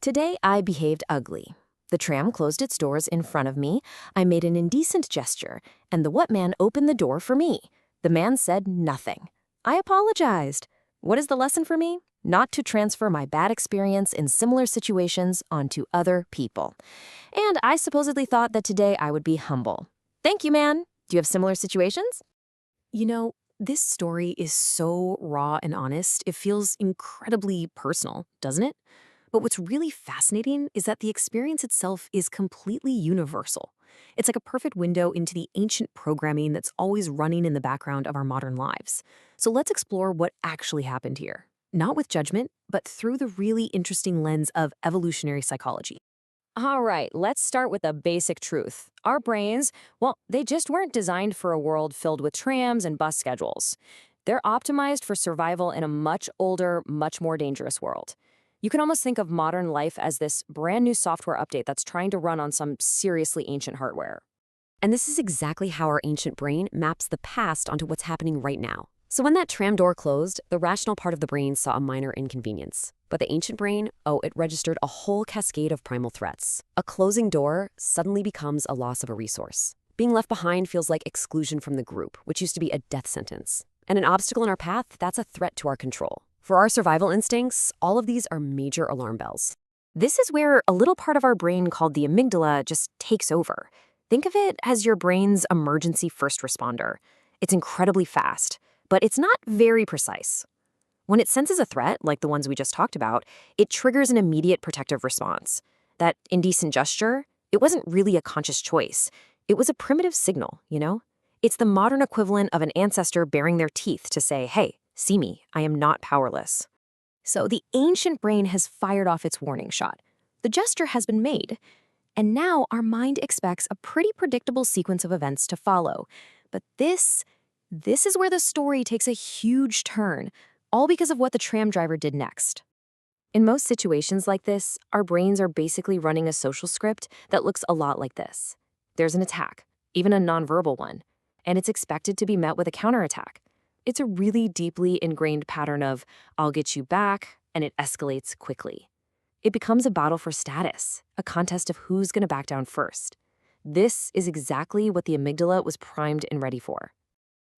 Today, I behaved ugly. The tram closed its doors in front of me. I made an indecent gesture, and the what man opened the door for me. The man said nothing. I apologized. What is the lesson for me? Not to transfer my bad experience in similar situations onto other people. And I supposedly thought that today I would be humble. Thank you, man. Do you have similar situations? This story is so raw and honest, it feels incredibly personal, doesn't it? But what's really fascinating is that the experience itself is completely universal. It's like a perfect window into the ancient programming that's always running in the background of our modern lives. So let's explore what actually happened here. Not with judgment, but through the really interesting lens of evolutionary psychology. All right, let's start with a basic truth. Our brains, well, they just weren't designed for a world filled with trams and bus schedules. They're optimized for survival in a much older, much more dangerous world. You can almost think of modern life as this brand new software update that's trying to run on some seriously ancient hardware. And this is exactly how our ancient brain maps the past onto what's happening right now. So when that tram door closed, the rational part of the brain saw a minor inconvenience. But the ancient brain, it registered a whole cascade of primal threats. A closing door suddenly becomes a loss of a resource. Being left behind feels like exclusion from the group, which used to be a death sentence. And an obstacle in our path, that's a threat to our control. For our survival instincts, all of these are major alarm bells. This is where a little part of our brain called the amygdala just takes over. Think of it as your brain's emergency first responder. It's incredibly fast, but it's not very precise. When it senses a threat, like the ones we just talked about, it triggers an immediate protective response. That indecent gesture, it wasn't really a conscious choice. It was a primitive signal, It's the modern equivalent of an ancestor baring their teeth to say, hey, see me, I am not powerless. So the ancient brain has fired off its warning shot. The gesture has been made. And now our mind expects a pretty predictable sequence of events to follow. But this is where the story takes a huge turn, all because of what the tram driver did next. In most situations like this, our brains are basically running a social script that looks a lot like this. There's an attack, even a nonverbal one, and it's expected to be met with a counterattack. It's a really deeply ingrained pattern of, I'll get you back, and it escalates quickly. It becomes a battle for status, a contest of who's going to back down first. This is exactly what the amygdala was primed and ready for.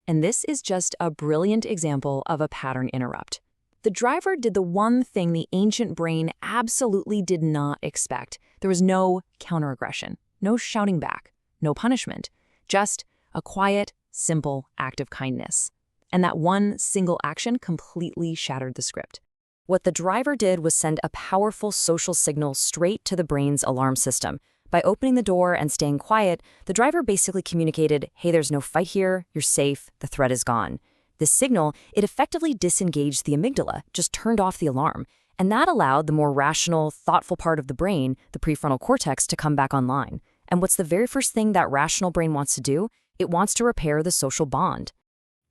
And this is just a brilliant example of a pattern interrupt. The driver did the one thing the ancient brain absolutely did not expect. There was no counteraggression, no shouting back, no punishment, just a quiet, simple act of kindness. And that one single action completely shattered the script. What the driver did was send a powerful social signal straight to the brain's alarm system. By opening the door and staying quiet, the driver basically communicated, hey, there's no fight here, you're safe, the threat is gone. This signal, it effectively disengaged the amygdala, just turned off the alarm, and that allowed the more rational, thoughtful part of the brain, the prefrontal cortex, to come back online. And what's the very first thing that rational brain wants to do? It wants to repair the social bond.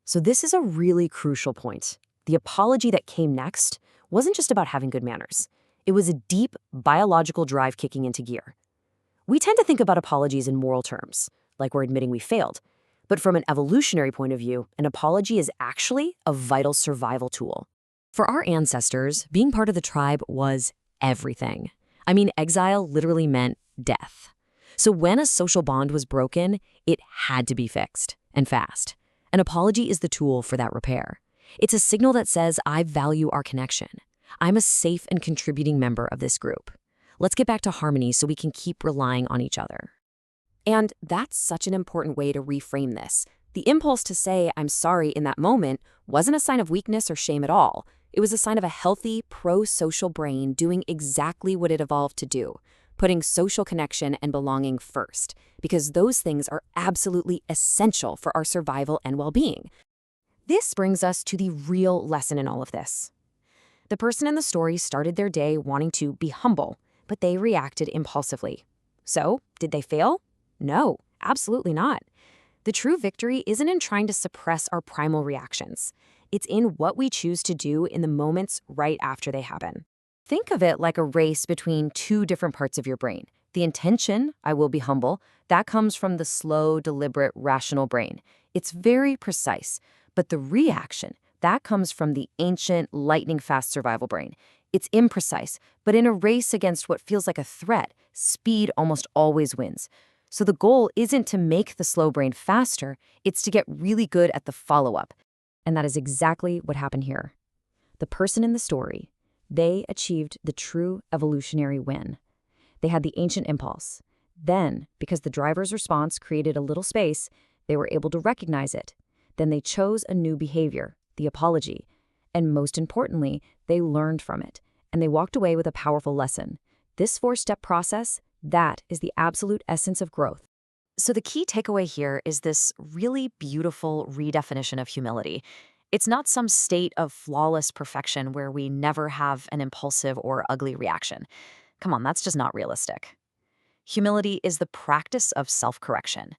So this is a really crucial point. The apology that came next wasn't just about having good manners. It was a deep biological drive kicking into gear. We tend to think about apologies in moral terms, like we're admitting we failed. But from an evolutionary point of view, an apology is actually a vital survival tool. For our ancestors, being part of the tribe was everything. Exile literally meant death. So when a social bond was broken, it had to be fixed, and fast. An apology is the tool for that repair. It's a signal that says, I value our connection. I'm a safe and contributing member of this group. Let's get back to harmony so we can keep relying on each other. And that's such an important way to reframe this. The impulse to say, I'm sorry in that moment wasn't a sign of weakness or shame at all. It was a sign of a healthy, pro-social brain doing exactly what it evolved to do, putting social connection and belonging first, because those things are absolutely essential for our survival and well-being. This brings us to the real lesson in all of this. The person in the story started their day wanting to be humble, but they reacted impulsively. So, did they fail? No, absolutely not. The true victory isn't in trying to suppress our primal reactions. It's in what we choose to do in the moments right after they happen. Think of it like a race between two different parts of your brain. The intention, I will be humble, that comes from the slow, deliberate, rational brain. It's very precise. But the reaction, that comes from the ancient, lightning-fast survival brain. It's imprecise, but in a race against what feels like a threat, speed almost always wins. So the goal isn't to make the slow brain faster, it's to get really good at the follow-up. And that is exactly what happened here. The person in the story, they achieved the true evolutionary win. They had the ancient impulse. Then, because the driver's response created a little space, they were able to recognize it. Then they chose a new behavior, the apology. And most importantly, they learned from it. And they walked away with a powerful lesson. This 4-step process, that is the absolute essence of growth. So the key takeaway here is this really beautiful redefinition of humility. It's not some state of flawless perfection where we never have an impulsive or ugly reaction. Come on, that's just not realistic. Humility is the practice of self-correction.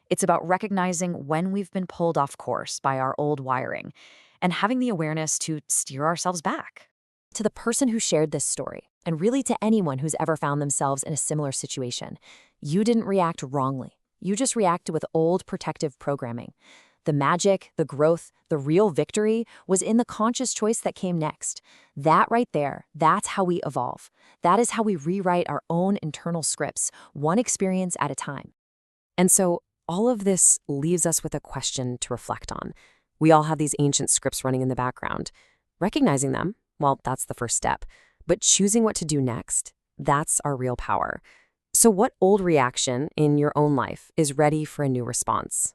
It's about recognizing when we've been pulled off course by our old wiring and having the awareness to steer ourselves back. To the person who shared this story, and really to anyone who's ever found themselves in a similar situation, you didn't react wrongly. You just reacted with old protective programming. The magic, the growth, the real victory was in the conscious choice that came next. That right there, that's how we evolve. That is how we rewrite our own internal scripts, one experience at a time. And so all of this leaves us with a question to reflect on. We all have these ancient scripts running in the background. Recognizing them, well, that's the first step. But choosing what to do next, that's our real power. So what old reaction in your own life is ready for a new response?